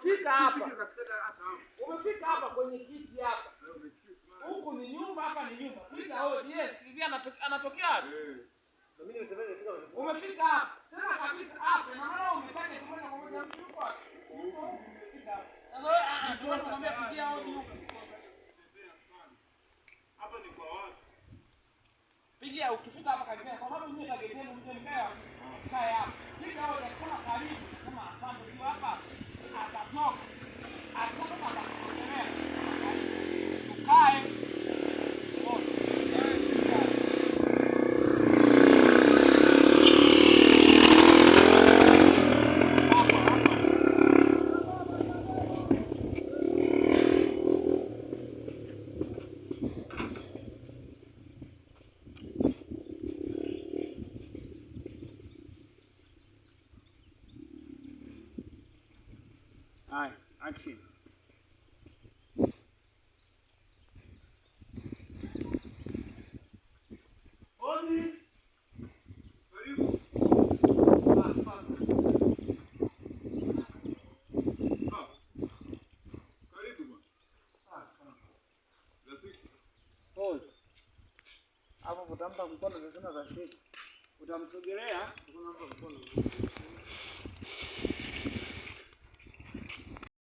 Fika hapa. Umefika hapa kwenye kiti hapa. Huku ni nyumba, hapa ni nyumba. Fika hodi, yes, hivi anatokea wapi? Umefika hapa. Tena kabisa hapa. Na maana umepata kumwona pamoja mtu yuko wapi? Sasa tunamwambia pigia hodi huko. Hapa ni kwa wapi? Pigia ukifika hapa karibia kwa sababu mimi nitageteni mje nikae. Kae hapa. Fika hodi kama karibu kama asante tu hapa. Atatoka. Atatoka atakutegemea. Tukae. Hi, action. Odi. Karibu. Karibu bwana. Pause. Hapo utampa mkono, unasema za shika. Utamsogelea, unampa mkono.